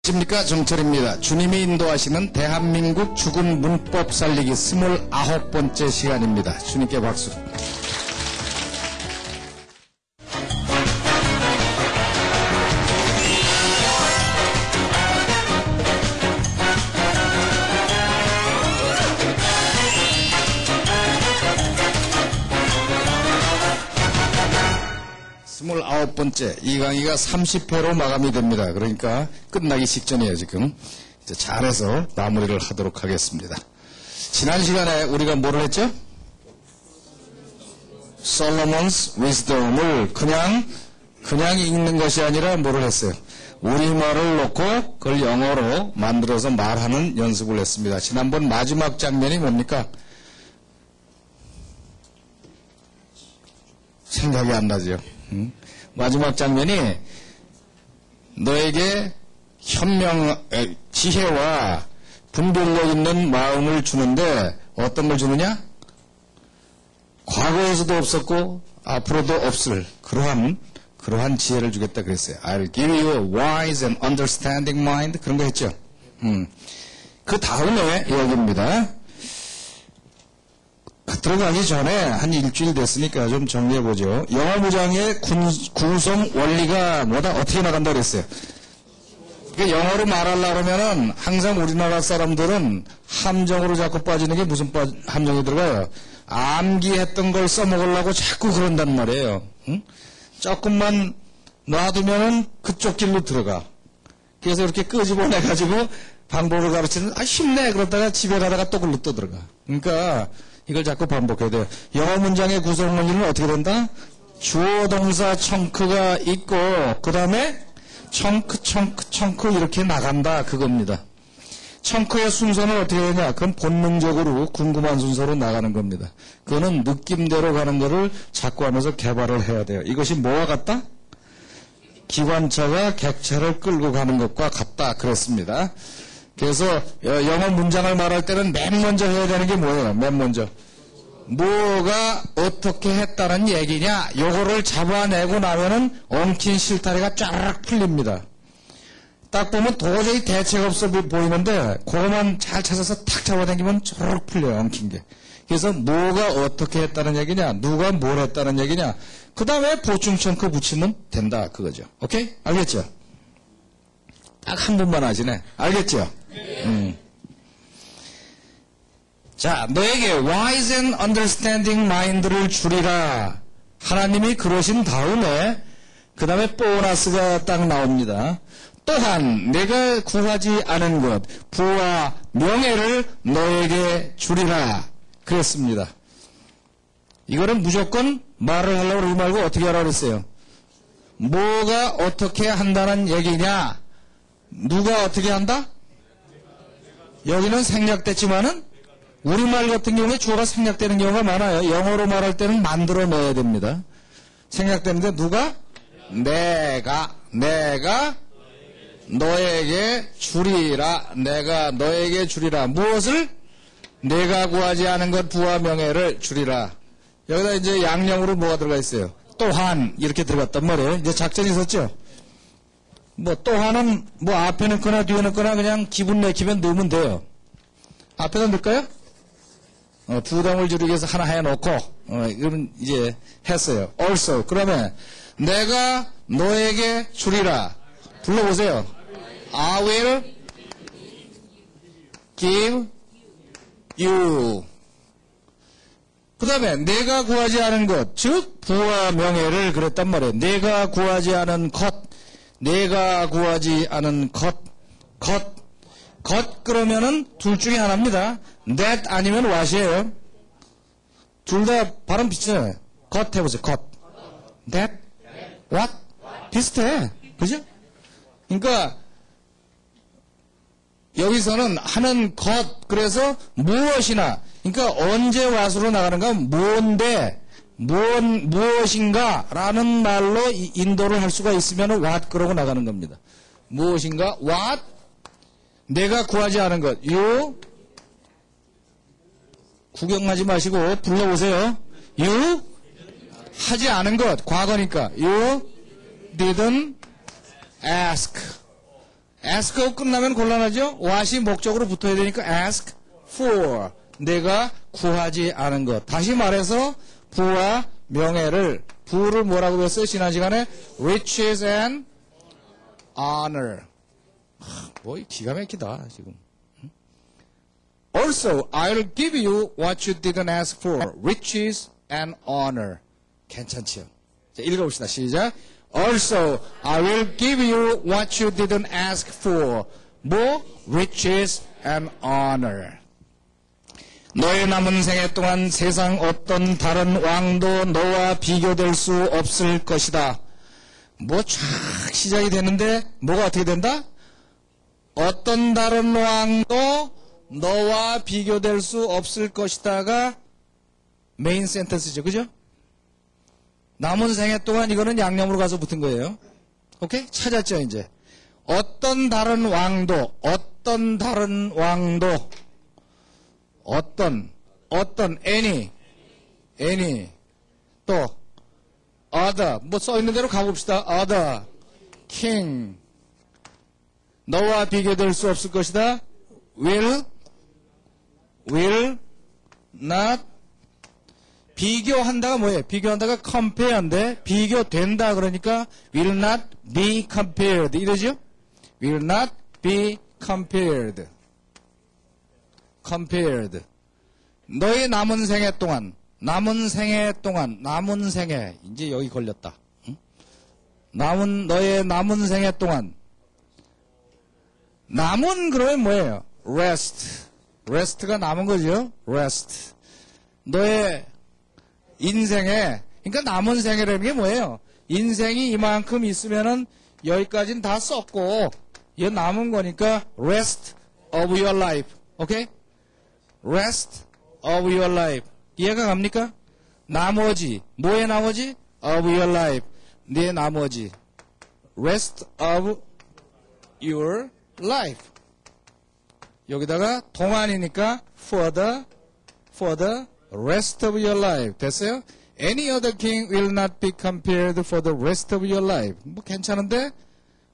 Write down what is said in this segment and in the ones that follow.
안녕하십니까, 정철입니다. 주님이 인도하시는 대한민국 죽은 문법 살리기 29번째 시간입니다. 주님께 박수. 스물아홉 번째, 이 강의가 30회로 마감이 됩니다. 그러니까 끝나기 직전이에요, 지금. 이제 잘해서 마무리를 하도록 하겠습니다. 지난 시간에 우리가 뭐를 했죠? 솔로몬's wisdom을 그냥 읽는 것이 아니라 뭐를 했어요? 우리말을 놓고 그걸 영어로 만들어서 말하는 연습을 했습니다. 지난번 마지막 장면이 뭡니까? 생각이 안 나죠. 마지막 장면이 너에게 지혜와 분별력 있는 마음을 주는데 어떤 걸 주느냐? 과거에서도 없었고 앞으로도 없을 그러한 지혜를 주겠다 그랬어요. I'll give you a wise and understanding mind. 그런 거 했죠. 그 다음에 여기입니다. 들어가기 전에 한 일주일 됐으니까 좀 정리해보죠. 영어 문장의 구성 원리가 뭐다? 어떻게 나간다 그랬어요? 영어로 말하려고 하면은 항상 우리나라 사람들은 함정으로 자꾸 빠지는 게 무슨 함정이 들어가요? 암기했던 걸 써먹으려고 자꾸 그런단 말이에요. 응? 조금만 놔두면은 그쪽 길로 들어가. 그래서 이렇게 끄집어내가지고 방법을 가르치는, 쉽네! 그러다가 집에 가다가 또 글로 또 들어가. 그러니까, 이걸 자꾸 반복해야 돼요. 영어 문장의 구성 원리는 어떻게 된다? 주어, 동사, 청크가 있고 그 다음에 청크 이렇게 나간다 그겁니다. 청크의 순서는 어떻게 되냐? 그건 본능적으로 궁금한 순서로 나가는 겁니다. 그거는 느낌대로 가는 거를 자꾸 하면서 개발을 해야 돼요. 이것이 뭐와 같다? 기관차가 객차를 끌고 가는 것과 같다 그랬습니다. 그래서 영어 문장을 말할 때는 맨 먼저 해야 되는 게 뭐예요? 맨 먼저 뭐가 어떻게 했다는 얘기냐? 요거를 잡아내고 나면은 엉킨 실타래가 쫙 풀립니다. 딱 보면 도저히 대책 없어 보이는데 그거만 잘 찾아서 탁 잡아당기면 쫙 풀려요, 엉킨 게. 그래서 뭐가 어떻게 했다는 얘기냐? 누가 뭘 했다는 얘기냐? 그 다음에 보충 청크 붙이면 된다 그거죠. 오케이? 알겠죠? 딱 한 번만 하시네. 알겠죠? 자, 너에게 wise and understanding mind를 주리라. 하나님이 그러신 다음에 그 다음에 보너스가 딱 나옵니다. 또한 내가 구하지 않은 것, 부와 명예를 너에게 주리라. 그랬습니다. 이거는 무조건 말을 하려고 그러지 말고 어떻게 하라고 그랬어요? 뭐가 어떻게 한다는 얘기냐? 누가 어떻게 한다? 여기는 생략됐지만은 우리말 같은 경우에 주어가 생략되는 경우가 많아요. 영어로 말할 때는 만들어내야 됩니다. 생략되는데 누가? 내가 너에게 주리라. 내가 너에게 주리라. 무엇을? 내가 구하지 않은 것 부와 명예를 주리라. 여기다 이제 양념으로 뭐가 들어가 있어요? 또한 이렇게 들어갔단 말이에요. 이제 작전이 있었죠? 또한은 앞에 넣거나 뒤에 넣거나 그냥 기분 내키면 넣으면 돼요. 앞에다 넣을까요? 부담을 줄이기 위해서 하나 해놓고, 이러면 이제 했어요. also. 그러면 내가 너에게 주리라. 불러보세요. I will give you. 그 다음에 내가 구하지 않은 것, 즉 부와 명예를 그랬단 말이에요. 내가 구하지 않은 것. 내가 구하지 않은 것 그러면은 둘 중에 하나입니다. that 아니면 what이에요. 둘 다 발음 비슷해요. 것 해보세요. 것. that, what 비슷해. 그죠? 그러니까 여기서는 하는 것 그래서 무엇이나 그러니까 언제 what으로 나가는가 뭔데 무엇인가 라는 말로 인도를 할 수가 있으면 what 그러고 나가는 겁니다. 무엇인가 what 내가 구하지 않은 것 you 구경하지 마시고 불러보세요. you 하지 않은 것 과거니까 you didn't ask ask하고 끝나면 곤란하죠? what이 목적으로 붙어야 되니까 ask for. 내가 구하지 않은 것. 다시 말해서 부와 명예를, 부를 뭐라고 했어요? 지난 시간에 riches and honor. 뭐 기가 막히다 지금. Also, I'll give you what you didn't ask for, riches and honor. 괜찮지요? 자, 읽어봅시다. 시작. Also, I will give you what you didn't ask for, more riches and honor. 너의 남은 생애 동안 세상 어떤 다른 왕도 너와 비교될 수 없을 것이다. 뭐 쫙 시작이 되는데 뭐가 어떻게 된다? 어떤 다른 왕도 너와 비교될 수 없을 것이다가 메인 센텐스죠. 그죠? 남은 생애 동안 이거는 양념으로 가서 붙은 거예요. 오케이? 찾았죠, 이제. 어떤 다른 왕도, any, 또, other, 뭐 써있는 대로 가봅시다. other, king, 너와 비교될 수 없을 것이다. will not, 비교한다가 뭐예요? 비교한다가 compare인데, 비교된다 그러니까 will not be compared. 이러죠? will not be compared. 너의 남은 생애 동안, 이제 여기 걸렸다. 응? 너의 남은 생애 동안, 남은 그러면 뭐예요? rest가 남은 거죠? rest. 너의 인생에, 그러니까 남은 생애라는 게 뭐예요? 인생이 이만큼 있으면은 여기까지는 다 썼고, 이거 남은 거니까 rest of your life. 오케이? rest of your life. 이해가 갑니까? 나머지. 뭐의 나머지? of your life. 네 나머지. rest of your life. 여기다가 동안이니까 for the rest of your life. 됐어요? Any other king will not be compared for the rest of your life. 뭐 괜찮은데?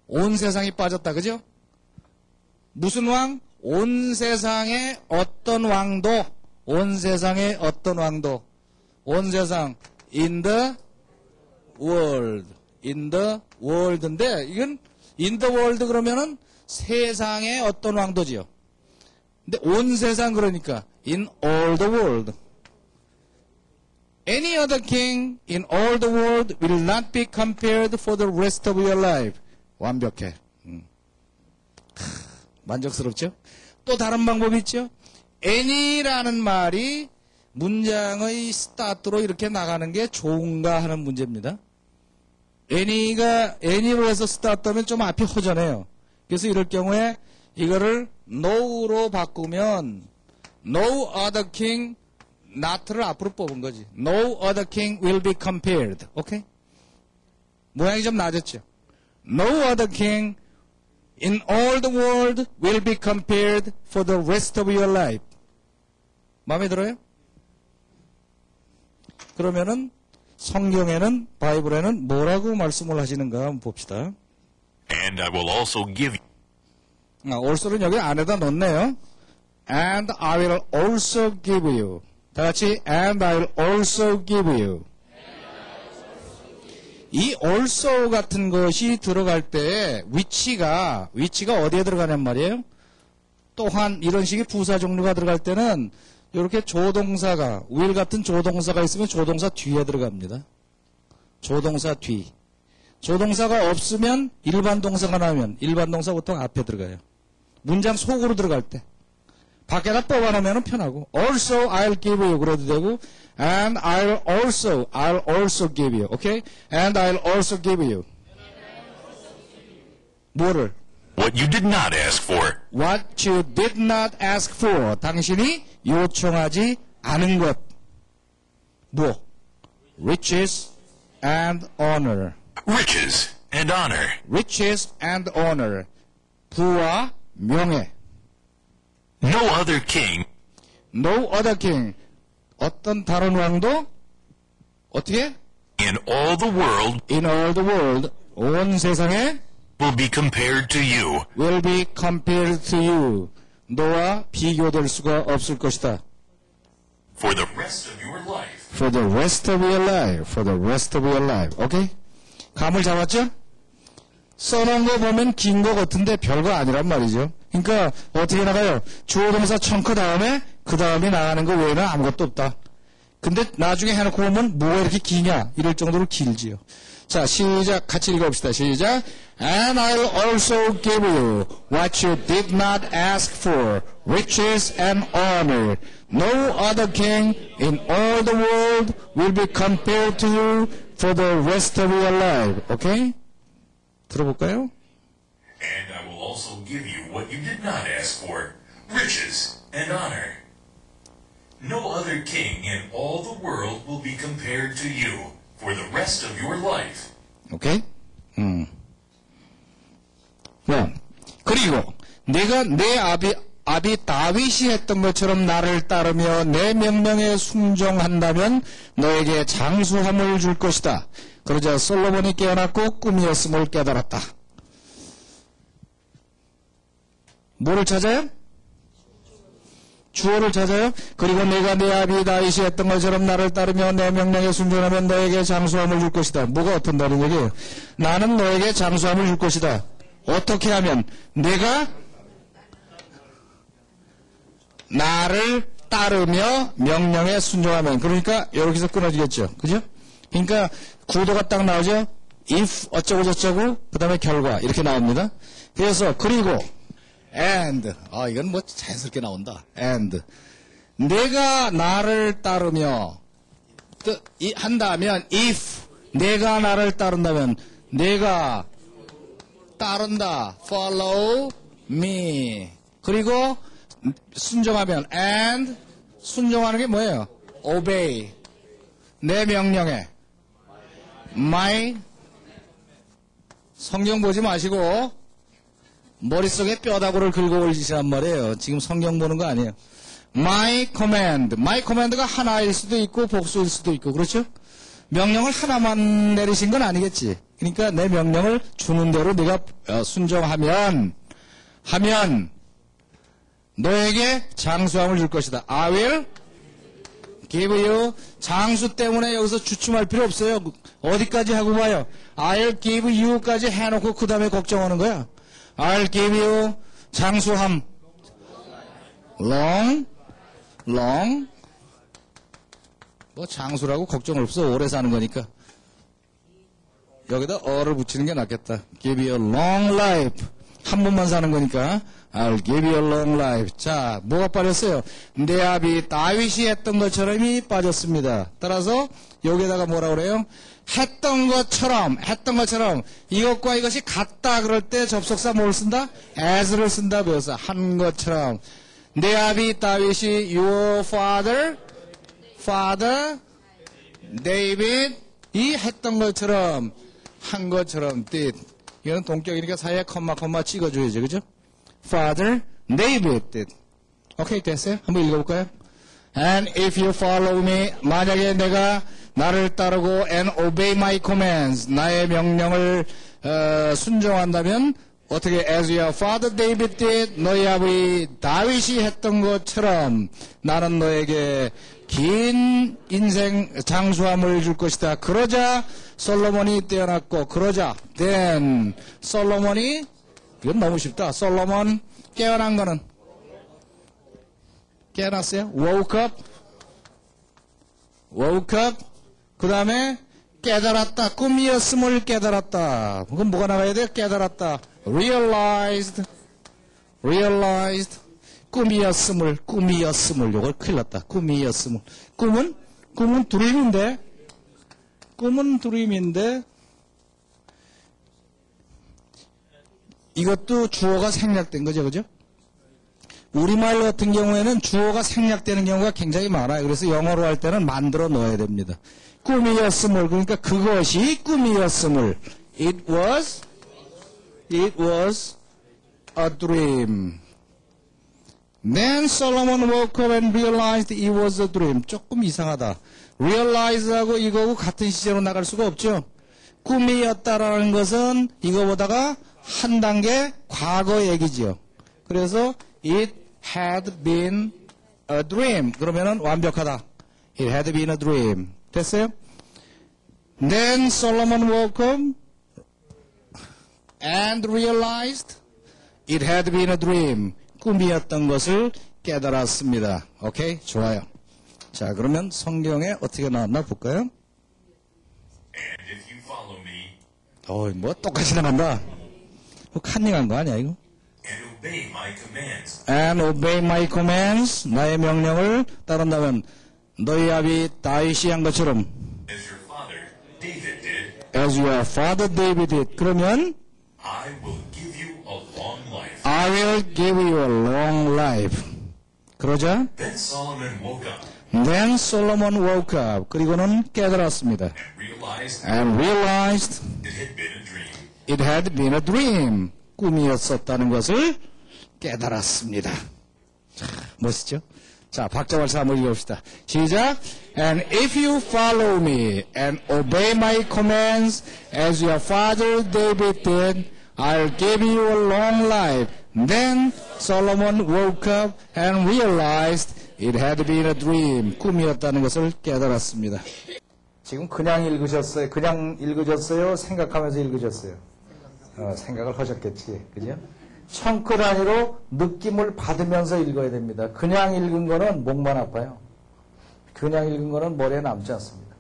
온 세상이 빠졌다. 그죠? 무슨 왕? 온 세상의 어떤 왕도, 온 세상, in the world인데, 이건 in the world 그러면은 세상의 어떤 왕도지요. 근데 온 세상 그러니까 in all the world. Any other king in all the world will not be compared for the rest of your life. 완벽해. 만족스럽죠? 또 다른 방법이 있죠? any라는 말이 문장의 스타트로 이렇게 나가는 게 좋은가 하는 문제입니다. any로 해서 스타트하면 좀 앞이 허전해요. 그래서 이럴 경우에 이거를 no로 바꾸면 no other king, not를 앞으로 뽑은 거지. no other king will be compared. 오케이? 모양이 좀 낮았죠? no other king in all the world will be compared for the rest of your life. 마음에 들어요? 그러면은 성경에는, 바이블에는 뭐라고 말씀을 하시는가 한번 봅시다. And I will also give you. also는 여기 안에다 넣네요. And I will also give you. 다 같이 and I will also give you. 이 also 같은 것이 들어갈 때 which가 어디에 들어가냔 말이에요. 또한 이런 식의 부사 종류가 들어갈 때는 이렇게 조동사가 will 같은 조동사가 있으면 조동사 뒤에 들어갑니다. 조동사 뒤. 조동사가 없으면 일반 동사가 나오면 일반 동사 보통 앞에 들어가요. 문장 속으로 들어갈 때. 밖에다 뽑아놓으면 편하고 also I'll give you 그래도 되고 and I'll also give you. 오케이? And I'll also give you. 뭐를? what you did not ask for. What you did not ask for. 당신이 요청하지 않은 것. 뭐? Riches and honor. Riches and honor. Riches and honor. 부와 명예. No other king No other king. 어떤 다른 왕도 어떻게? in all the world In all the world. 온 세상에 will be compared to you. will be compared to you. 너와 비교될 수가 없을 것이다. For the rest of your life. For the rest of your life. For the rest of your life. 오케이? 감을 잡았죠? 써놓은 거 보면 긴 거 같은데 별거 아니란 말이죠. 그러니까 어떻게 나가요? 주어 동사 청크 다음에 그 다음에 나가는 거 외에는 아무것도 없다. 근데 나중에 해놓고 보면 뭐가 이렇게 기냐? 이럴 정도로 길지요. 자, 시작. 같이 읽어봅시다. 시작. And I'll also give you what you did not ask for, riches and honor. No other king in all the world will be compared to you for the rest of your life. 오케이? 들어볼까요? And I will also give you what you did not ask for, riches and honor. No other king in all the world will be compared to you for the rest of your life. 오케이? 그리고 내가 내 아비 다윗이 했던 것처럼 나를 따르며 내 명령에 순종한다면 너에게 장수함을 줄 것이다. 그러자 솔로몬이 깨어났고 꿈이었음을 깨달았다. 뭐를 찾아요? 주어를 찾아요? 그리고 내가 내 아비 다윗이 했던 것처럼 나를 따르며 내 명령에 순종하면 너에게 장수함을 줄 것이다. 뭐가 어떤다는 얘기예요? 나는 너에게 장수함을 줄 것이다. 어떻게 하면? 내가 나를 따르며 명령에 순종하면. 그러니까 여기서 끊어지겠죠. 그죠? 그러니까 구도가 딱 나오죠? if 어쩌고 저쩌고 그 다음에 결과 이렇게 나옵니다. 그래서 그리고 and 이건 뭐 자연스럽게 나온다. and 내가 나를 따르며 한다면 if 내가 나를 따른다면 내가 따른다. follow me. 그리고 순종하면 and 순종하는 게 뭐예요? obey 내 명령에 my 성경 보지 마시고 머릿속에 뼈다구를 긁어 올리시란 말이에요. 지금 성경 보는 거 아니에요. my command가 하나일 수도 있고 복수일 수도 있고 그렇죠? 명령을 하나만 내리신 건 아니겠지. 그러니까 내 명령을 주는 대로 네가 순종하면 너에게 장수함을 줄 것이다. I will give you 장수 때문에 여기서 주춤할 필요 없어요. 어디까지 하고 봐요. I'll give you까지 해놓고 그 다음에 걱정하는 거야. I'll give you 장수함 long 뭐 장수라고 걱정 없어. 오래 사는 거니까 여기다 어를 붙이는 게 낫겠다. Give you a long life 한 번만 사는 거니까 I'll give you a long life. 자, 뭐가 빠졌어요? 내 아비 다윗이 했던 것처럼이 빠졌습니다. 따라서 여기에다가 뭐라 그래요? 했던 것처럼 이것과 이것이 같다 그럴 때 접속사 뭘 쓴다? as를 쓴다. 그래서 한 것처럼 내 아비 다윗이 your father David 이 했던 것처럼 한 것처럼 did. 이거는 동격이니까 사이에 컴마 찍어줘야죠. 그죠? Father David did. 오케이, 됐어요? 한번 읽어볼까요? And if you follow me, 만약에 내가 나를 따르고 and obey my commands, 나의 명령을 순종한다면 어떻게 as your father David did, 너희 아버지 다윗이 했던 것처럼 나는 너에게 긴 인생 장수함을 줄 것이다. 그러자 솔로몬이 깨어났고 그러자 then 솔로몬이 이건 너무 쉽다. 솔로몬 깨어난 거는 깨어났어요. woke up 그 다음에 깨달았다. 꿈이었음을 깨달았다. 그럼 뭐가 나가야 돼요? 깨달았다. realized 꿈이었음을 요걸 큰일 났다. 꿈이었음을 꿈은 드림인데 이것도 주어가 생략된 거죠. 그죠? 우리말 같은 경우에는 주어가 생략되는 경우가 굉장히 많아요. 그래서 영어로 할 때는 만들어 넣어야 됩니다. 꿈이었음을 그러니까 그것이 꿈이었음을 It was a dream. Then Solomon woke up and realized it was a dream. 조금 이상하다. realize하고 이거하고 같은 시제로 나갈 수가 없죠. 꿈이었다라는 것은 이거보다가 한 단계 과거 얘기지요. 그래서 it had been a dream. 그러면은 완벽하다. It had been a dream. 됐어요? Then Solomon woke up and realized it had been a dream. 꿈이었던 것을 깨달았습니다. 오케이? 좋아요. 자, 그러면 성경에 어떻게 나왔나 볼까요? And if you follow me 뭐 똑같이 나간다. 뭐 칸닝한 거 아니야, 이거? and obey my commands, And obey my commands. 나의 명령을 따른다면 너희 아비 다윗이 한 것처럼 as your father David did, as your father David did. 그러면 I will give you a long life. I will give you a long life. 그러자 Then Solomon woke up Then Solomon woke up. 그리고는 깨달았습니다. and realized And realized it had been a dream. it had been a dream. 꿈이었었다는 것을 깨달았습니다. 자, 멋있죠? 자, 박자발사 한번 읽어봅시다. 시작. And if you follow me and obey my commands as your father David did, I'll give you a long life. Then Solomon woke up and realized it had been a dream. 꿈이었다는 것을 깨달았습니다. 지금 그냥 읽으셨어요? 생각하면서 읽으셨어요? 생각을 하셨겠지. 그죠? 청크 단위로 느낌을 받으면서 읽어야 됩니다. 그냥 읽은 거는 목만 아파요. 그냥 읽은 거는 머리에 남지 않습니다.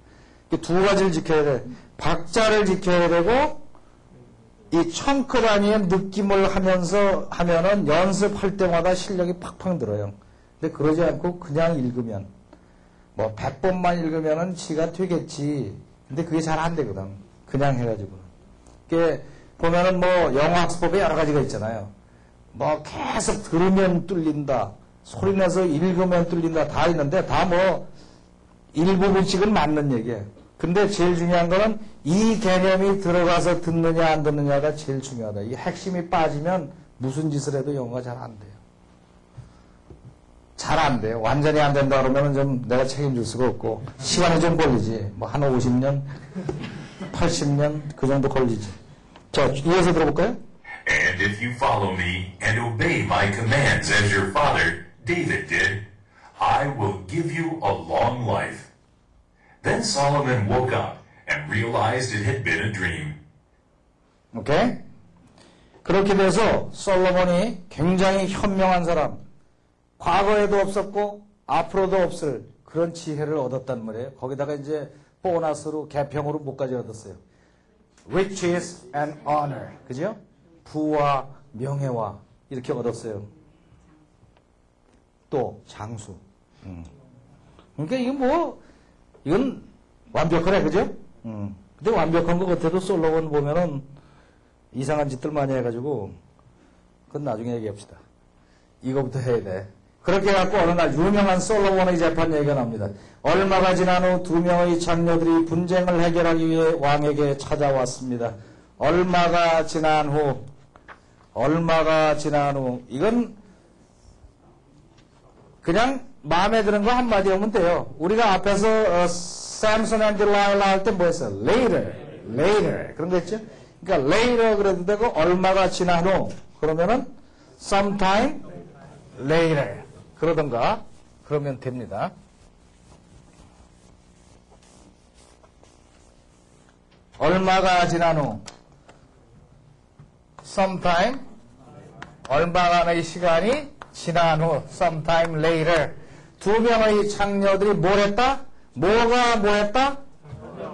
두 가지를 지켜야 돼. 박자를 지켜야 되고, 이 청크 단위의 느낌을 하면은 연습할 때마다 실력이 팍팍 늘어요. 근데 그러지 않고 그냥 읽으면, 100번만 읽으면은 지가 되겠지. 근데 그게 잘 안 되거든. 그냥 해가지고는. 그게 보면은 영어 학습법에 여러 가지가 있잖아요. 계속 들으면 뚫린다. 소리 내서 읽으면 뚫린다. 다 있는데, 다 일부분씩은 맞는 얘기예요. 근데 제일 중요한 거는 이 개념이 들어가서 듣느냐 안 듣느냐가 제일 중요하다. 이 핵심이 빠지면 무슨 짓을 해도 영어가 잘 안 돼요. 잘 안 돼요. 완전히 안 된다 그러면은 좀 내가 책임질 수가 없고, 시간이 좀 걸리지. 한 50년, 80년, 그 정도 걸리지. 자, 이어서 들어볼까요? And if you follow me and obey my commands as your father David did, I will give you a long life. Then Solomon woke up and realized it had been a dream. 오케이? 그렇게 돼서 솔로몬이 굉장히 현명한 사람, 과거에도 없었고 앞으로도 없을 그런 지혜를 얻었단 말이에요. 거기다가 이제 보너스로 개평으로 뭐까지 얻었어요? Riches and honor. 그죠? 부와 명예와 이렇게 얻었어요. 또 장수. 그러니까 이건 완벽하네, 그죠? 근데 완벽한 것 같아도 솔로몬 보면은 이상한 짓들 많이 해가지고 그건 나중에 얘기합시다. 이거부터 해야 돼. 그렇게 해갖고 어느 날 유명한 솔로몬의 재판 얘기가 납니다. 얼마가 지난 후 두 명의 장녀들이 분쟁을 해결하기 위해 왕에게 찾아왔습니다. 얼마가 지난 후 이건 그냥 마음에 드는 거 한마디 하면 돼요. 우리가 앞에서 Samson and Delilah 할 때 뭐 했어요? Later 그런 거 했죠? 그러니까 later 그래도 되고 얼마가 지난 후 그러면은 sometime later 그러던가 그러면 됩니다. 얼마가 지난 후 sometime 얼마간의 시간이 지난 후 sometime later 두 명의 장녀들이 뭘 했다? 뭐가 뭐 했다?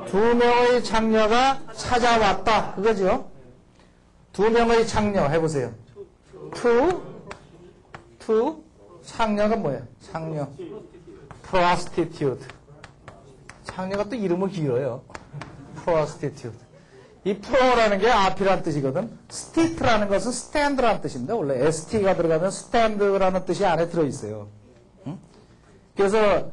두 명의 장녀가 찾아왔다. 그거죠? 두 명의 장녀 해보세요. two 장녀가 뭐예요? 장녀 prostitute 장녀가 또 이름은 길어요. prostitute 이 pro라는 게 앞이라는 뜻이거든. stit라는 것은 stand라는 뜻입니다. 원래 st가 들어가면 stand라는 뜻이 안에 들어있어요. 응? 그래서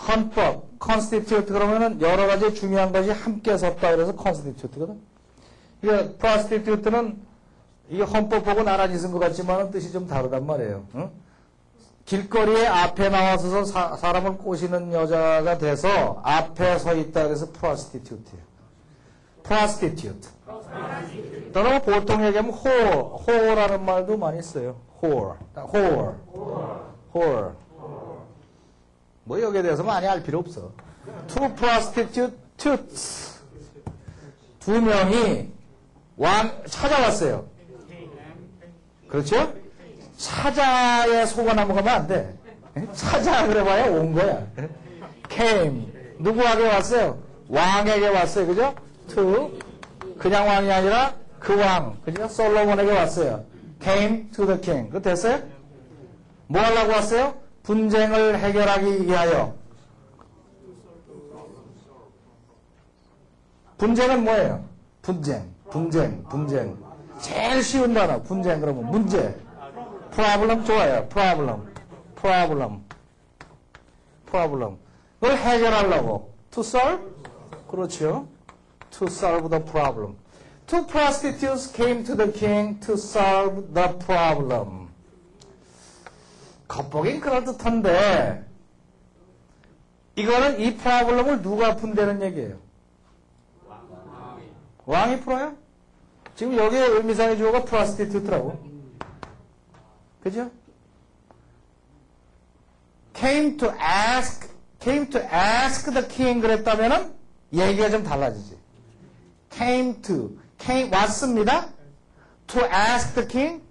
헌법 constitute 그러면은 여러 가지 중요한 것이 함께 섰다 그래서 constitute거든. 그러니까 prostitute는 이게 헌법 보고 나란히 쓴 것 같지만 뜻이 좀 다르단 말이에요. 응? 길거리에 앞에 나와서 사람을 꼬시는 여자가 돼서 앞에 서 있다 그래서 prostitute예요. prostitute. 또는 보통 얘기하면 whore라는 말도 많이 써요. whore. 뭐 여기에 대해서 많이 알 필요 없어. Two prostitutes. 두 명이 찾아왔어요. 그렇죠? 찾아에 속아 넘어가면 안 돼. 찾아 그래봐야 온 거야. came. 누구에게 왔어요? 왕에게 왔어요. 그죠? to. 그냥 왕이 아니라 그 왕. 그죠? 솔로몬에게 왔어요. came to the king. 그거 됐어요? 뭐 하려고 왔어요? 분쟁을 해결하기 위하여. 분쟁은 뭐예요? 분쟁. 제일 쉬운 단어. 분쟁 그러면 문제. problem 좋아요. problem. 그걸 해결하려고. to solve? 그렇죠. to solve the problem. Two prostitutes came to the king to solve the problem. 겉보긴 그럴듯한데 이거는 이 프로블럼을 누가 푼다는 얘기예요? 왕이 풀어요? 지금 여기에 의미상의 주어가 prostitute라고. 그죠? came to ask the king 그랬다면은 얘기가 좀 달라지지. came 왔습니다. to ask the king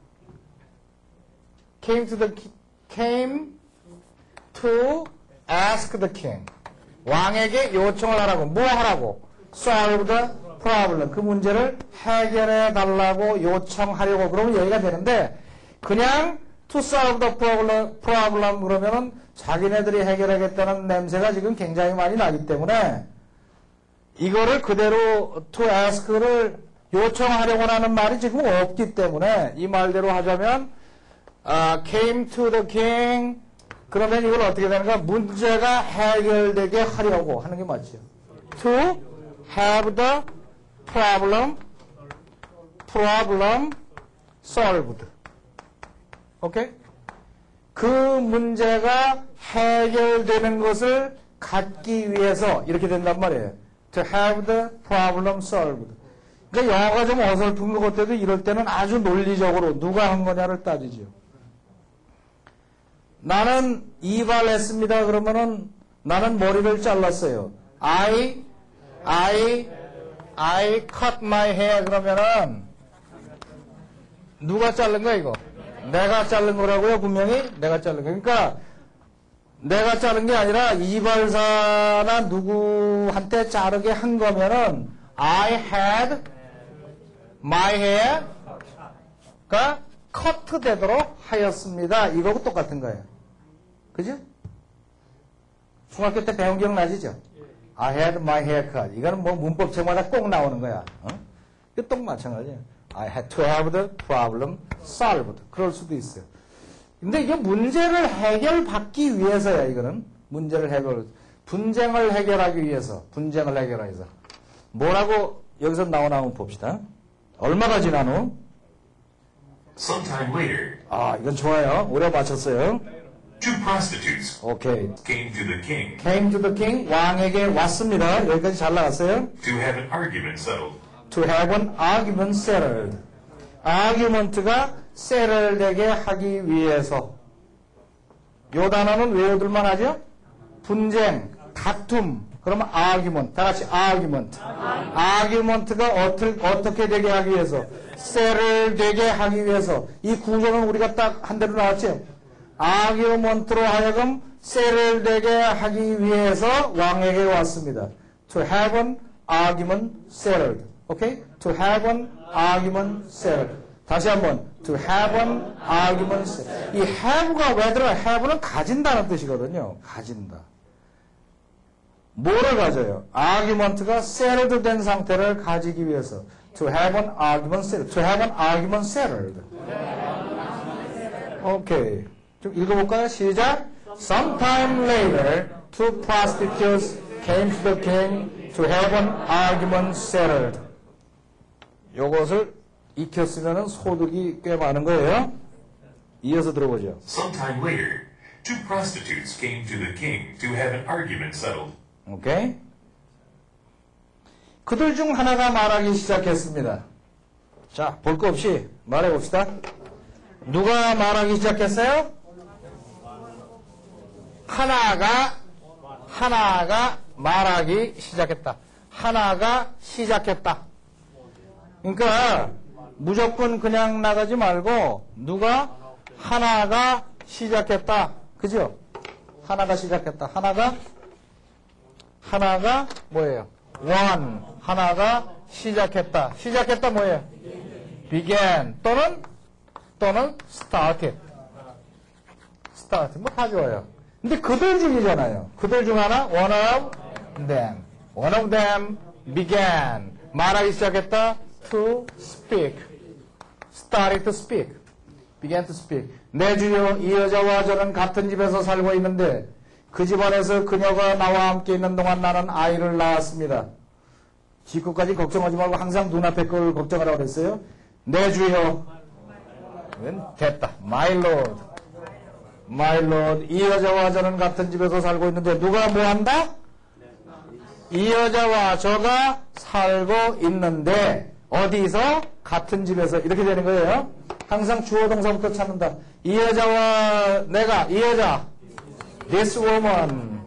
came to ask the king. 왕에게 요청을 하라고. 뭐 하라고? solve the problem. 그 문제를 해결해 달라고 요청하려고. 그러면 얘기가 되는데 그냥 to solve the problem 그러면은 자기네들이 해결하겠다는 냄새가 지금 굉장히 많이 나기 때문에 이거를 그대로 to ask를 요청하려고 하는 말이 지금 없기 때문에 이 말대로 하자면 came to the king 그러면 이걸 어떻게 되는가? 문제가 해결되게 하려고 하는 게 맞죠. to have the problem solved. 오케이? 그 문제가 해결되는 것을 갖기 위해서 이렇게 된단 말이에요. To have the problem solved. 그러니까 영어가 좀 어설픈 것 같아도 이럴 때는 아주 논리적으로 누가 한 거냐를 따지죠. 나는 이발했습니다. 그러면은 나는 머리를 잘랐어요. I cut my hair 그러면은 누가 자른 거야 이거? 내가 자른 거라고요. 분명히 내가 자른 거. 그러니까 내가 자른 게 아니라 이발사나 누구한테 자르게 한 거면은 I had my hair가 커트 되도록 하였습니다. 이거하고 똑같은 거예요. 그죠? 중학교 때 배운 기억 나시죠? I had my hair cut. 이거는 뭐 문법책마다 꼭 나오는 거야. 이거 똑 마찬가지예요. I had to have the problem solved. 그럴 수도 있어요. 근데 이게 문제를 해결받기 위해서야, 이거는. 분쟁을 해결하기 위해서. 뭐라고 여기서 나오나 한번 봅시다. 얼마가 지난 후? Sometime later, 이건 좋아요. 오래 맞췄어요. two prostitutes 오케이. came to the king came to the king. 왕에게 왔습니다. 여기까지 잘 나갔어요. to have an argument settled. to have an argument settled. argument가 settle 되게 하기 위해서. 요 단어는 외워둘만 하죠? 분쟁, 다툼. 그러면 argument. 다 같이 argument. argument가 어떻게 되게 하기 위해서. settle 되게 하기 위해서. 이 구조는 우리가 딱 한 대로 나왔죠? argument로 하여금 settle 되게 하기 위해서 왕에게 왔습니다. to have an argument settled. 오케이? To have an argument settled. 다시 한번. To have an argument settled. 이 have가 왜 들어가요? have는 가진다는 뜻이거든요. 가진다. 뭐를 가져요? argument가 settled 된 상태를 가지기 위해서. To have an argument settled. To have an argument settled. 오케이. 좀 읽어볼까요? 시작. Sometime later, two prostitutes came to the king to have an argument settled. 요것을 익혔으면 소득이 꽤 많은 거예요. 이어서 들어보죠. Sometime later, two prostitutes came to the king to have an argument settled. 오케이. 그들 중 하나가 말하기 시작했습니다. 자, 볼 거 없이 말해봅시다. 누가 말하기 시작했어요? 하나가 말하기 시작했다. 하나가 시작했다. 그러니까 무조건 그냥 나가지 말고 누가 하나가 시작했다. 그죠? 하나가 시작했다. 하나가 뭐예요? one. 하나가 시작했다. 시작했다 뭐예요? began. 또는 started. 뭐 다 좋아요. 근데 그들 중이잖아요. 그들 중 하나 one of them began. 말하기 시작했다. to speak. started to speak. began to speak. 내 주여, 이 여자와 저는 같은 집에서 살고 있는데 그 집안에서 그녀가 나와 함께 있는 동안 나는 아이를 낳았습니다. 뒷끝까지 걱정하지 말고 항상 눈앞에 걸 걱정하라고 그랬어요. 내 주여. 됐다. My Lord. 이 여자와 저는 같은 집에서 살고 있는데 누가 뭐 한다? 이 여자와 저가 살고 있는데 어디서? 같은 집에서. 이렇게 되는 거예요. 항상 주어 동사부터 찾는다. 이 여자와 내가, 이 여자, this woman,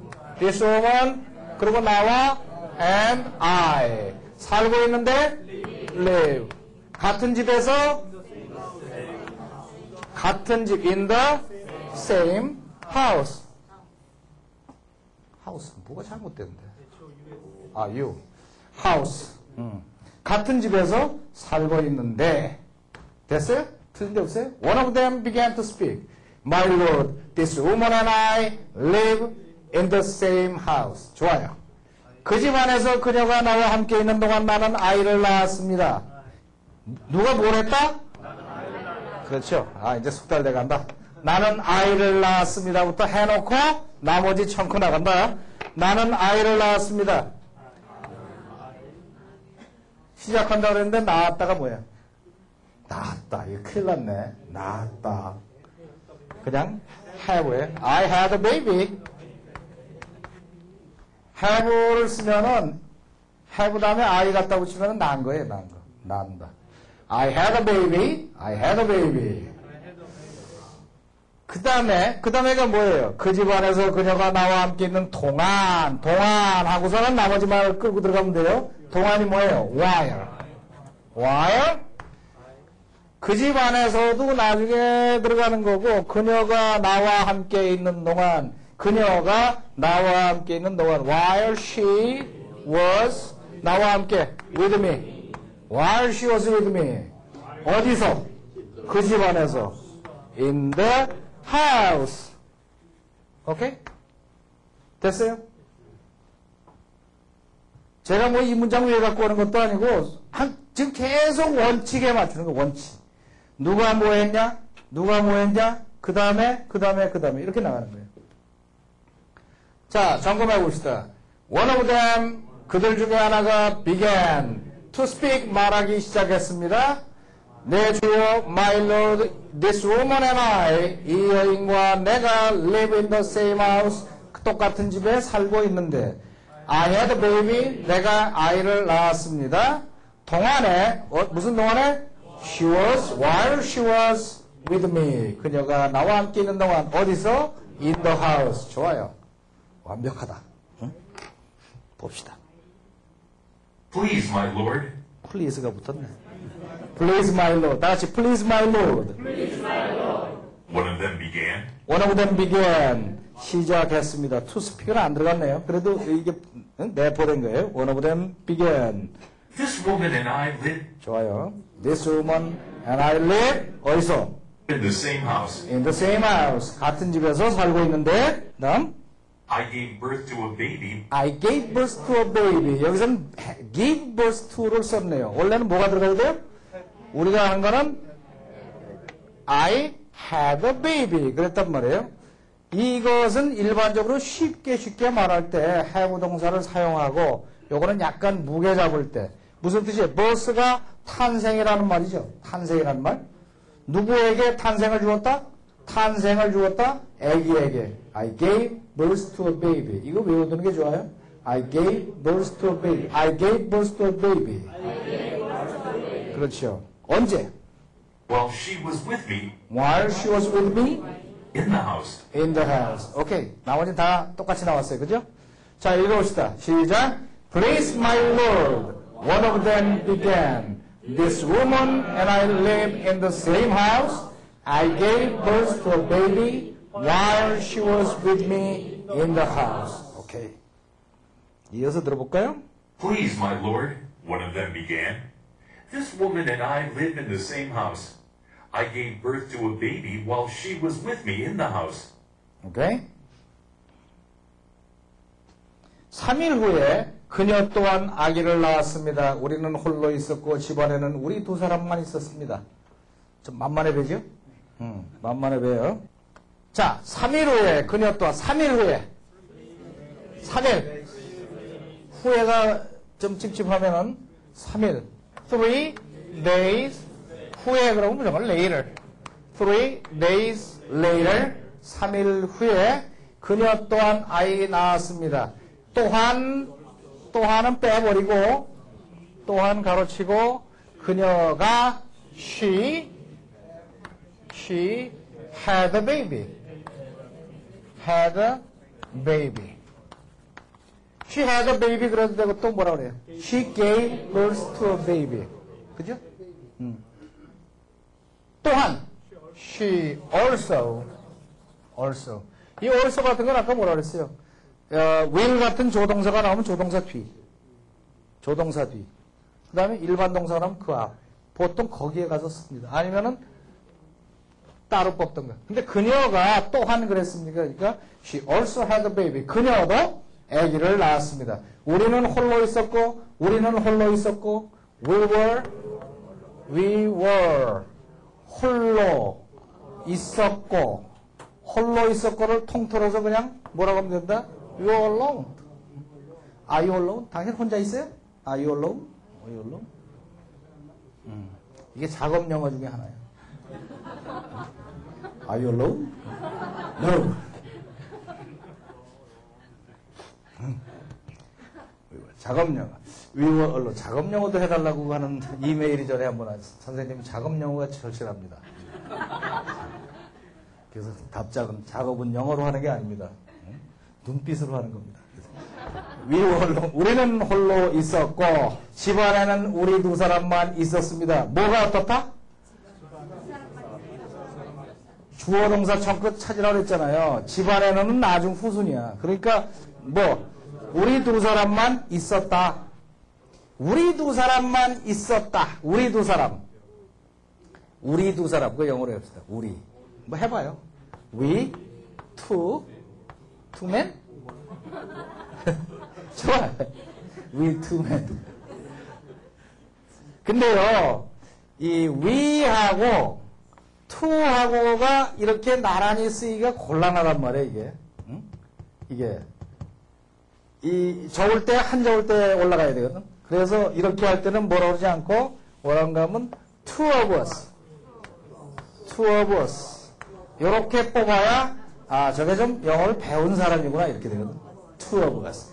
그리고 나와 and I 살고 있는데 live. 같은 집에서 같은 집 in the same house. 뭐가 잘못됐는데? you. house. 같은 집에서 살고 있는데 됐어요? 틀린 데 없어요? One of them began to speak. My Lord, this woman and I live in the same house. 좋아요. 그 집 안에서 그녀가 나와 함께 있는 동안 나는 아이를 낳았습니다. 누가 뭘 했다? 그렇죠. 이제 숙달돼 간다. 나는 아이를 낳았습니다부터 해놓고 나머지 청크 나간다. 나는 아이를 낳았습니다. 시작한다 그랬는데 낳았다가 뭐야? 낳았다. 이거 큰일 났네. 낳았다. 그냥 have에 I had a baby. have를 쓰면은 have 다음에 I 갖다 붙이면은 낳은 거예요. 낳는다. I had a baby. 그 다음에가 뭐예요? 그 집안에서 그녀가 나와 함께 있는 동안 하고서는 나머지 말 끌고 들어가면 돼요. 동안이 뭐예요? while. 그 집 안에서도 나중에 들어가는 거고, 그녀가 나와 함께 있는 동안, while she was 나와 함께 with me. While she was with me. 어디서? 그 집 안에서. In the house. 오케이? 됐어요? 제가 뭐 이 문장 위에 갖고 오는 것도 아니고, 지금 계속 원칙에 맞추는 거, 원칙. 누가 뭐 했냐? 그 다음에, 이렇게 나가는 거예요. 자, 점검해 봅시다. One of them, 그들 중에 하나가 began to speak, 말하기 시작했습니다. 내 주여, my Lord, this woman and I, 이 여인과 내가 live in the same house, 똑같은 집에 살고 있는데, I had a baby, 내가 아이를 낳았습니다. 동안에, 무슨 동안에? while she was with me. 그녀가 나와 함께 있는 동안, 어디서? In the house. 좋아요. 완벽하다. 응? 봅시다. Please, my Lord. Please가 붙었네. Please, my Lord. 다 같이, Please, my Lord. One of them began. One of them began. 시작했습니다. To speak은 안 들어갔네요. 그래도 이게 내포된 거예요. One of them began. This woman and I live 좋아요. This woman and I live. 어디서? in the same house. In the same house. 같은 집에서 살고 있는데, 다음. I gave birth to a baby. I gave birth to a baby. 여기서는 give birth to를 썼네요. 원래는 뭐가 들어가야 돼요? 우리가 한 거는 I had a baby. 그랬단 말이에요. 이것은 일반적으로 쉽게 말할 때 have 동사를 사용하고, 요거는 약간 무게 잡을 때. 무슨 뜻이에요? birth가 탄생이라는 말이죠. 탄생이라는 말. 누구에게 탄생을 주었다? 아기에게. I gave birth to a baby. 이거 외워두는 게 좋아요. I gave birth to a baby. I gave birth to a baby. 그렇죠. 언제? While she was with me While she was with me in the house. in the house. 오케이. 나머지 다 똑같이 나왔어요. 그죠? 자, 읽어봅시다. 시작. Please, my Lord. One of them began. This woman and I live in the same house. I gave birth to a baby while she was with me in the house. 오케이. 이어서 들어볼까요? Please, my lord, one of them began. This woman and I live in the same house. I gave birth to a baby while she was with me in the house. 오케이. 3일 후에 그녀 또한 아기를 낳았습니다. 우리는 홀로 있었고 집안에는 우리 두 사람만 있었습니다. 좀 만만해 보이죠? 만만해 보여요. 자, 3일 후에 그녀 또한 3일 후에 3일 후에가 좀 찝찝하면은 3일 3 days 후에 그러면 무조건 later 3 days later 3일 후에 그녀 또한 아이 낳았습니다. 또한은 빼버리고 또한 가로치고 그녀가 she had a baby. She had a baby 그래도 되고 또 뭐라 그래요? She gave birth to a baby. 그죠? 또한 she also 이 also 같은 건 아까 뭐라 그랬어요? will 같은 조동사가 나오면 조동사 뒤. 그 다음에 일반 동사가 나오면 그 앞. 보통 거기에 가서 씁니다. 아니면은 따로 뽑던가. 근데 그녀가 또한 그랬습니까? 그러니까 she also had a baby. 그녀도 아기를 낳았습니다. 우리는 홀로 있었고 we were 홀로 있었고를 통틀어서 그냥 뭐라고 하면 된다? You are alone. Are you alone? 당신 혼자 있어요? Are you alone? 이게 작업 영어 중에 하나예요. Are you alone? No. 작업 영어. We were alone. 작업 영어도 해달라고 하는 이메일이 전에 한번 왔어요. 선생님 작업 영어가 절실합니다. 그래서 답장은 작업은 영어로 하는 게 아닙니다. 눈빛으로 하는 겁니다. We were alone. 우리는 홀로 있었고 집안에는 우리 두 사람만 있었습니다. 뭐가 어떻다? 주어 동사 처끝 찾으라고 했잖아요. 집안에는 나중 후순이야. 그러니까 우리 두 사람만 있었다. 우리 두 사람. 그거 영어로 해봅시다. 우리. 해봐요. We, two men? 좋아요. We, two men. 근데요, 이 we하고 to하고가 이렇게 나란히 쓰기가 곤란하단 말이에요, 이게. 이게. 저울 때, 한 저울 때 올라가야 되거든. 그래서 이렇게 할 때는 뭐라고 그러지 않고, 뭐라고 하면, two of us. 요렇게 뽑아야, 저게 좀 영어를 배운 사람이구나, 이렇게 되거든. two of us.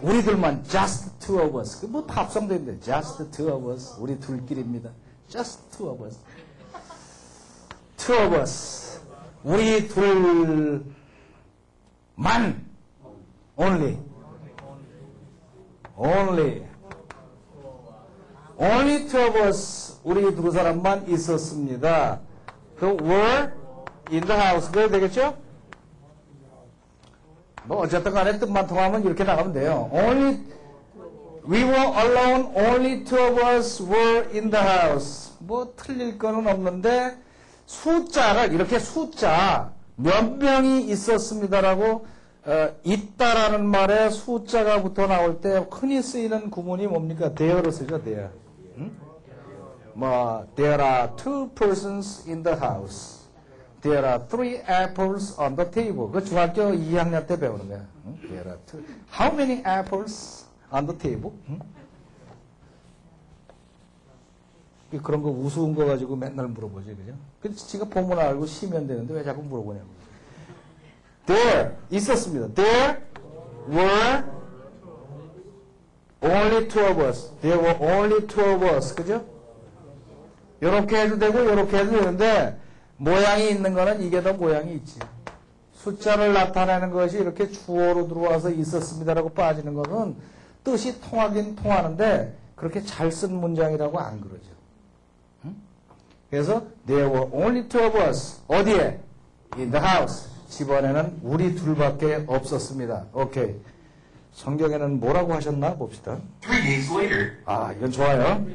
우리들만, just two of us. 그 팝송도 있는데, just two of us. 우리 둘끼리입니다. just two of us. two of us. 우리 둘만, only two of us. 우리 두 사람만 있었습니다. 그 were in the house. 그래야 되겠죠? 어쨌든 간에 뜻만 통하면 이렇게 나가면 돼요. We were alone. Only two of us were in the house. 틀릴 거는 없는데 숫자가 이렇게 숫자 몇 명이 있었습니다라고 있다라는 말에 숫자가 붙어 나올 때 흔히 쓰이는 구문이 뭡니까? there로 쓰죠. there. There are two persons in the house. There are three apples on the table. 그 중학교 2학년 때 배우는 거야. There are two. How many apples on the table? 그런 거 우스운 거 가지고 맨날 물어보지, 그죠? 근데 지가 본문 알고 쉬면 되는데 왜 자꾸 물어보냐고. There 있었습니다. There were only two of us. There were only two of us. 그죠? 요렇게 해도 되고 요렇게 해도 되는데 모양이 있는 거는 이게 더 모양이 있지. 숫자를 나타내는 것이 이렇게 주어로 들어와서 있었습니다라고 빠지는 것은 뜻이 통하긴 통하는데 그렇게 잘 쓴 문장이라고 안 그러죠. 응? 그래서 there were only two of us. 어디에? In the house. 집안에는 우리 둘밖에 없었습니다. 오케이. 성경에는 뭐라고 하셨나 봅시다. 3 days later, 아, 이건 좋아요.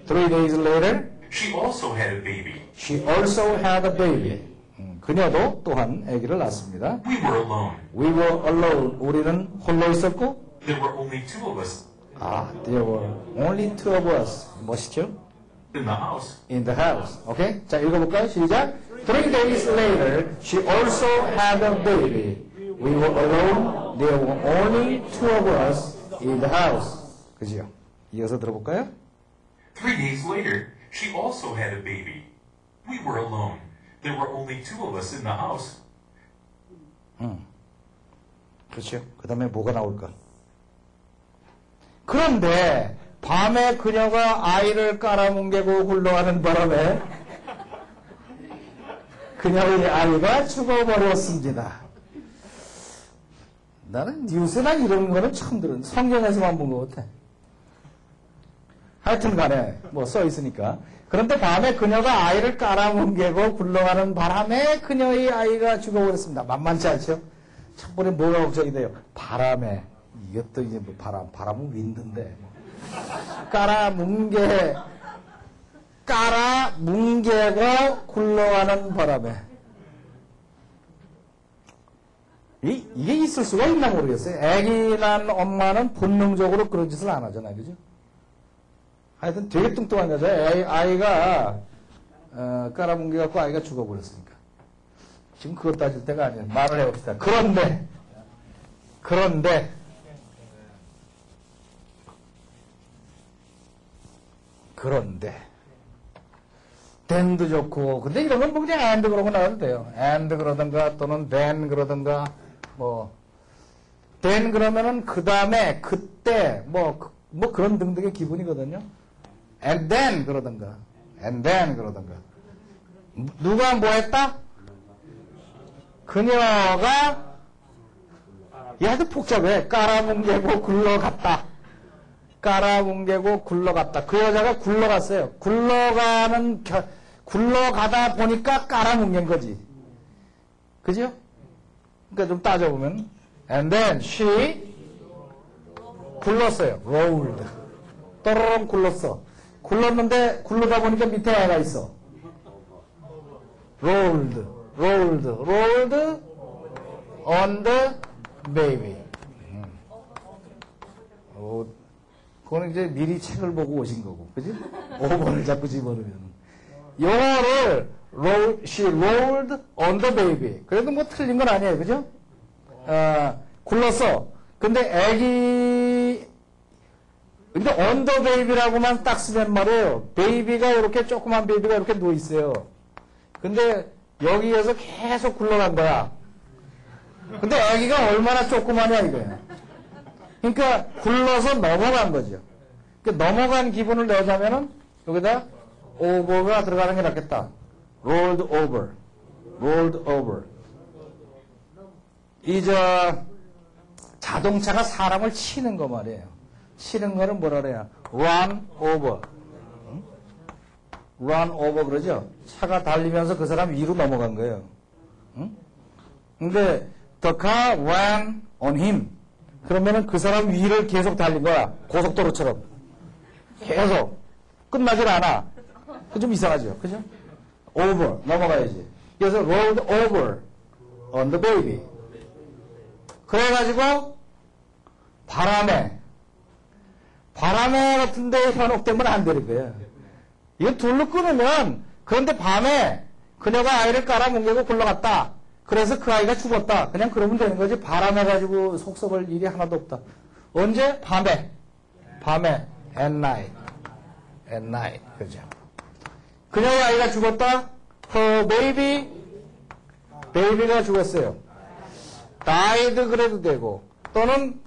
3 days later, she also had a baby. she also had a baby. 그녀도 또한 아기를 낳습니다. We were alone. We were alone. 우리는 홀로 있었고, There were only two of us 아, there were only two of us. 멋있죠? in the house. In the house. 오케이? 자, 읽어볼까요? 시작. 3 days later, she also had a baby. We were alone. There were only two of us in the house. 그죠? 이어서 들어볼까요? 3 days later, she also had a baby. We were alone. There were only two of us in the house. 그렇죠. 그 다음에 뭐가 나올까? 그런데 밤에 그녀가 아이를 깔아뭉개고 굴러가는 바람에 그녀의 아이가 죽어버렸습니다. 나는 뉴스나 이런 거는 처음 들은 성경에서만 본 것 같아. 하여튼 간에 뭐 써 있으니까. 그런데 밤에 그녀가 아이를 깔아뭉개고 굴러가는 바람에 그녀의 아이가 죽어버렸습니다. 만만치 않죠? 첫 번에 뭐가 걱정이 돼요? 바람에. 이것도 이제 뭐 바람은 윈드인데. 깔아뭉개고 굴러가는 바람에. 이게 있을 수가 있나 모르겠어요. 아기 난 엄마는 본능적으로 그런 짓을 안 하잖아요. 그죠? 하여튼 되게 뚱뚱한 여자예요. 아이가 깔아뭉개갖고 아이가 죽어버렸으니까. 지금 그것 따질 때가 아니에요. 말을 해봅시다. 그런데 then도 좋고 근데 이런 건 뭐 그냥 and 그러고 나가도 돼요. and 그러든가 또는 then 그러든가 뭐 then 그러면은 그 다음에 그때 뭐 그런 등등의 기분이거든요. and then 그러든가 누가 뭐 했다? 그녀가 얘도 복잡해. 깔아뭉개고 굴러갔다. 그 여자가 굴러갔어요. 굴러가다 보니까 깔아뭉갠 거지. 그죠? 그러니까 좀 따져보면 and then she 굴렀어요. rolled. 또르렁 굴렀는데 굴러다 보니까 밑에 애가 있어. rolled on the baby. 그거는 이제 미리 책을 보고 오신 거고, 그지? 5번을 자꾸 집어넣으면. 영어를 she rolled on the baby. 그래도 뭐 틀린 건 아니에요, 그죠? 굴렀어. 근데 on the baby라고만 딱 쓰면 말이에요. 베이비가 이렇게 조그만 베이비가 이렇게 누워있어요. 근데 여기에서 계속 굴러간 거야. 근데 아기가 얼마나 조그마냐 이거야. 그러니까 굴러서 넘어간 거죠. 그러니까 넘어간 기분을 내자면은 여기다 over가 들어가는 게 낫겠다. rolled over. 자동차가 사람을 치는 거 말이에요. 치는 거는 뭐라 그래요? run over 그러죠? 차가 달리면서 그 사람 위로 넘어간 거예요. 근데 the car ran on him. 그러면은 그 사람 위를 계속 달린 거야. 고속도로처럼. 계속. 끝나질 않아. 그 좀 이상하죠. 그죠? over. 넘어가야지. 그래서 rolled over on the baby. 그래가지고 바람에 같은데 현혹되면 안 되는 거야. 이거 둘로 끊으면 그런데 밤에 그녀가 아이를 깔아뭉개고 굴러갔다. 그래서 그 아이가 죽었다. 그냥 그러면 되는 거지. 바람에 가지고 속썩을 일이 하나도 없다. 언제? 밤에. at night. 그죠. 그녀의 아이가 죽었다. her baby가 죽었어요. died 그래도 되고 또는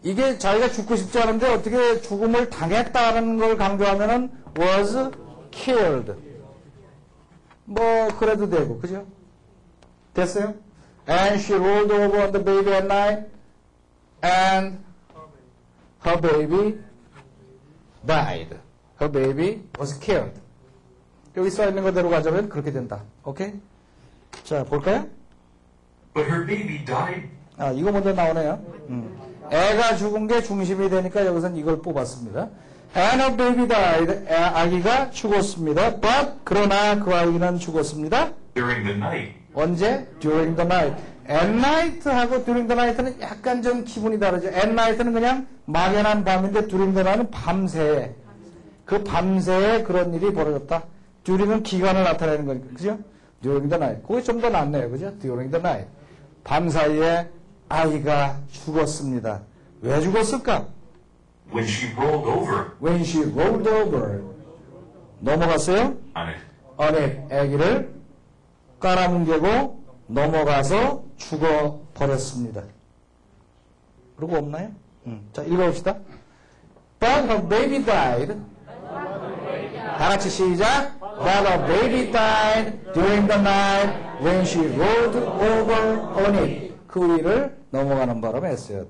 이게 자기가 죽고 싶지 않은데 어떻게 죽음을 당했다는 걸 강조하면은 was killed. 뭐 그래도 되고 그죠? 됐어요? And she rolled over on the baby at night and her baby died. Her baby was killed. 여기 써 있는 그대로 가자면 그렇게 된다. 오케이? 자, 볼까요? But her baby died. 아, 이거 먼저 나오네요. 애가 죽은 게 중심이 되니까 여기서는 이걸 뽑았습니다. And her baby died. 아기가 죽었습니다. But 그러나 그 아기는 죽었습니다. During the night. 언제? During the night. At night하고 during the night는 약간 좀 기분이 다르죠. At night는 그냥 막연한 밤인데 during the night는 밤새. 그 밤새에 그런 일이 벌어졌다. during은 기간을 나타내는 거니까, 그죠? During the night. 그게 좀 더 낫네요, 그죠? During the night. 밤 사이에 아이가 죽었습니다. 왜 죽었을까? When she rolled over When she rolled over. 넘어갔어요? on it. 어린 아기를 깔아뭉개고 넘어가서 죽어버렸습니다. 그러고 없나요? 자, 읽어봅시다. But her baby died. 다 같이 시작. But her baby died during the night when she rolled over on it. 그 위를 넘어가는 바람에 했어요.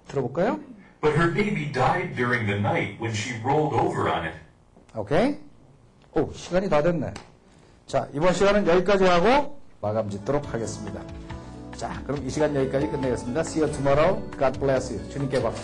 들어볼까요? But her baby died during the night when she rolled over on it. 오케이? 오, 시간이 다 됐네. 자, 이번 시간은 여기까지 하고 마감 짓도록 하겠습니다. 자, 그럼 이 시간 여기까지 끝내겠습니다. See you tomorrow. God bless you. 주님께 박수.